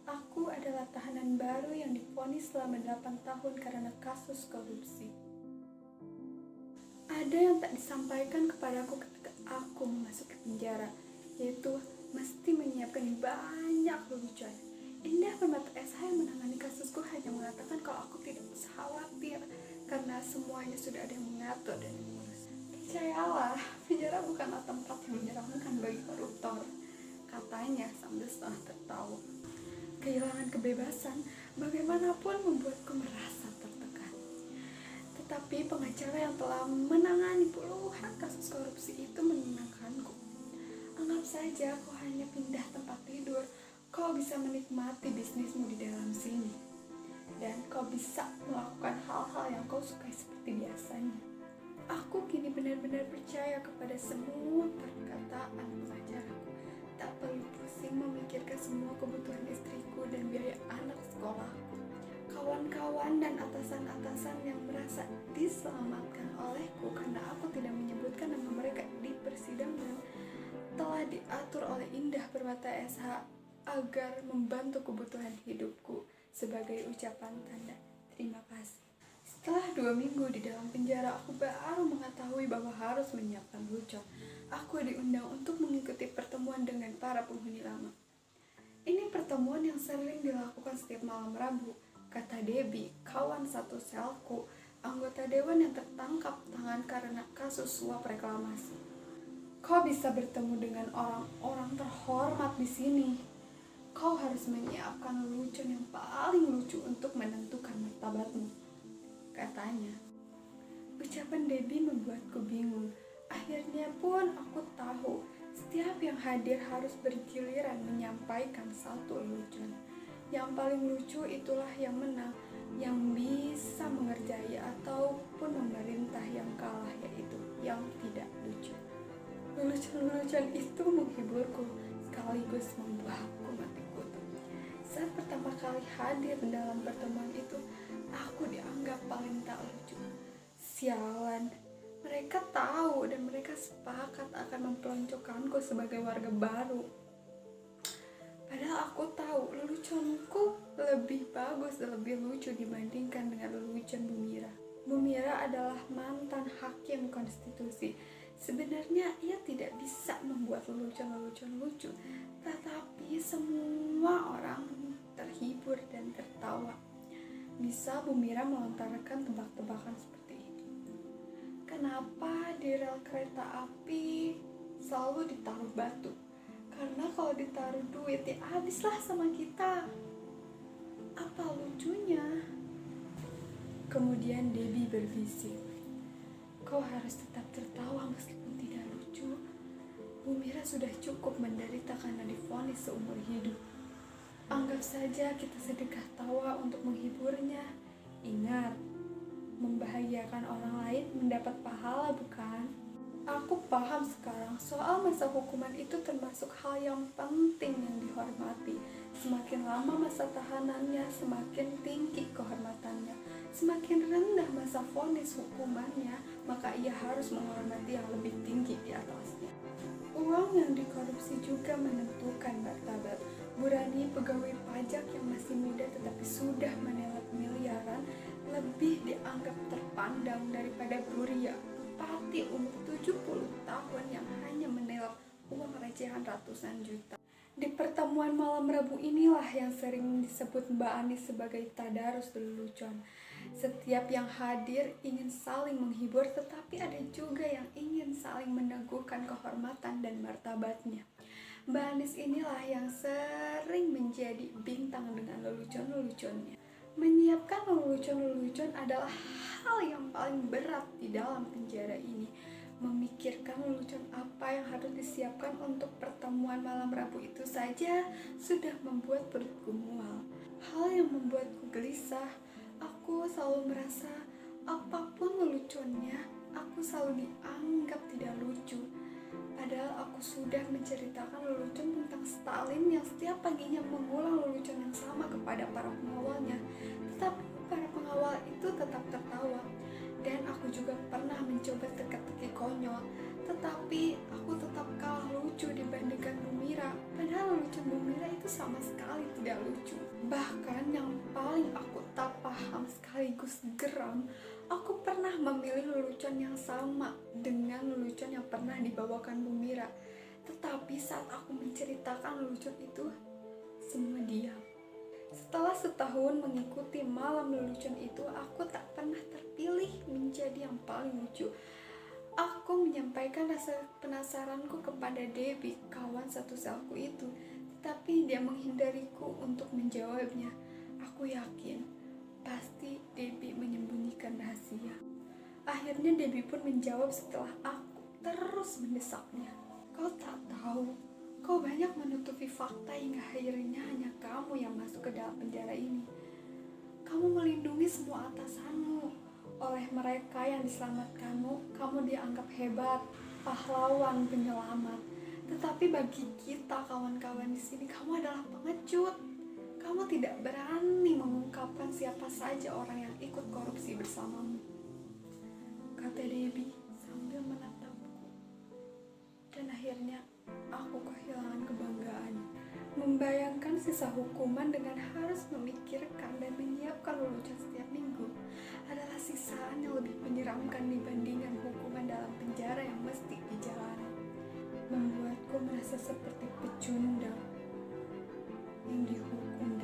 Aku adalah tahanan baru yang divonis selama 8 tahun karena kasus korupsi. Ada yang tak disampaikan kepadaku ketika aku memasuki penjara, yaitu mesti menyiapkan banyak lelucon. Indah Permata SH yang menangani kasusku hanya mengatakan kalau aku tidak usah khawatir karena semuanya sudah ada yang mengatur dan mengurus. Percayalah, penjara bukanlah tempat yang menyeramkan bagi koruptor, katanya sambil setengah tertawa. Kehilangan kebebasan bagaimanapun membuatku merasa tertekan. Tetapi pengacara yang telah menangani puluhan kasus korupsi itu menenangkanku. Anggap saja kau hanya pindah tempat tidur, kau bisa menikmati bisnismu di dalam sini. Dan kau bisa melakukan hal-hal yang kau sukai seperti biasanya. Aku kini benar-benar percaya kepada semua perkataan pengacaraku. Tak perlu pusing memikirkan semua kebutuhan istriku dan biaya anak sekolahku. Kawan-kawan dan atasan-atasan yang merasa diselamatkan olehku karena aku tidak menyebutkan nama mereka di persidangan telah diatur oleh Indah Permata SH agar membantu kebutuhan hidupku sebagai ucapan tanda terima kasih. Setelah 2 minggu di dalam penjara, aku baru mengetahui bahwa harus menyiapkan lelucon. Aku diundang untuk mengikuti pertemuan dengan para penghuni lama. Ini pertemuan yang sering dilakukan setiap malam Rabu, kata Debbie, kawan satu selku, anggota dewan yang tertangkap tangan karena kasus suap reklamasi. Kau bisa bertemu dengan orang-orang terhormat di sini. Kau harus menyiapkan lelucon yang paling lucu untuk menentukan martabatmu, katanya. Ucapan Debbie membuatku bingung. Akhirnya pun aku tahu setiap yang hadir harus bergiliran menyampaikan satu lelucon. Yang paling lucu itulah yang menang, yang bisa mengerjai ataupun memerintah yang kalah, yaitu yang tidak lucu. Lelucon-lelucon itu menghiburku sekaligus membuatku mati kutu. Saat pertama kali hadir dalam pertemuan itu, aku dianggap paling tak lucu. Sialan, mereka tahu dan mereka sepakat akan mempeloncokanku sebagai warga baru. Padahal aku tahu leluconku lebih bagus dan lebih lucu dibandingkan dengan lelucon Bu Mira. Bu Mira adalah mantan hakim konstitusi. Sebenarnya ia tidak bisa membuat lelucon-lelucon lucu, tetapi semua orang terhibur dan tertawa. Bisa Bu Mira melontarkan tebak-tebakan seperti ini. Kenapa di rel kereta api selalu ditaruh batu? Karena kalau ditaruh duit ya habislah sama kita. Apa lucunya? Kemudian Debbie berbisik, kau harus tetap tertawa meskipun tidak lucu. Bu Mira sudah cukup menderita karena divonis seumur hidup. Anggap saja kita sedekah tawa untuk menghiburnya. Ingat, membahagiakan orang lain mendapat pahala, bukan? Aku paham sekarang soal masa hukuman itu termasuk hal yang penting yang dihormati. Semakin lama masa tahanannya, semakin tinggi kehormatannya. Semakin rendah masa vonis hukumannya, maka ia harus menghormati yang lebih tinggi di atasnya. Uang yang dikorupsi juga menentukan martabat. Burani, pegawai pajak yang masih muda tetapi sudah menelan miliaran, lebih dianggap terpandang daripada Gloria, bupati umur 70 tahun yang hanya menelan uang recehan ratusan juta. Di pertemuan malam Rabu inilah yang sering disebut Mbak Ani sebagai tadarus lelucon. Setiap yang hadir ingin saling menghibur, tetapi ada juga yang ingin saling meneguhkan kehormatan dan martabatnya. Mbak Anis inilah yang sering menjadi bintang dengan lelucon-leluconnya. Menyiapkan lelucon-lelucon adalah hal yang paling berat di dalam penjara ini. Memikirkan lelucon apa yang harus disiapkan untuk pertemuan malam Rabu itu saja sudah membuat perutku mual. Hal yang membuatku gelisah, aku selalu merasa apapun leluconnya, aku selalu dianggap tidak lucu. Padahal aku sudah menceritakan lelucon tentang Stalin yang setiap paginya mengulang lelucon yang sama kepada para pengawalnya. Tetapi para pengawal itu tetap tertawa. Dan aku juga pernah mencoba teka-teki konyol, tetapi aku tetap kalah lucu dibandingkan Bu Mira. Padahal lelucon Bu Mira itu sama sekali sekali tidak lucu. Bahkan yang paling aku tak paham sekaligus geram, aku pernah memilih lelucon yang sama dengan lelucon yang pernah dibawakan Bu Mira. Tetapi saat aku menceritakan lelucon itu, semua diam. Setelah setahun mengikuti malam lelucon itu, aku tak pernah terpilih menjadi yang paling lucu. Aku menyampaikan rasa penasaranku kepada Debbie, kawan satu selku itu, tetapi dia menghindariku untuk menjawabnya. Aku yakin pasti Debbie menyembunyikan rahasia. Akhirnya Debbie pun menjawab setelah aku terus mendesaknya. Kau tak tahu, kau banyak menutupi fakta hingga akhirnya hanya kamu yang masuk ke dalam penjara ini. Kamu melindungi semua atasanmu. Oleh mereka yang diselamatkanmu, kamu dianggap hebat, pahlawan, penyelamat. Tetapi bagi kita kawan-kawan di sini, kamu adalah pengecut. Kamu tidak berani mengungkapkan siapa saja orang yang ikut korupsi bersamamu, kata Debbie sambil menatapku. Dan akhirnya aku kehilangan kebanggaan, membayangkan sisa hukuman dengan harus memikirkan dan menyiapkan lelucon setiap minggu adalah sisaan yang lebih menyeramkan dibandingkan hukuman dalam penjara yang mesti dijalani. Membuatku merasa seperti pecundang yang dihukum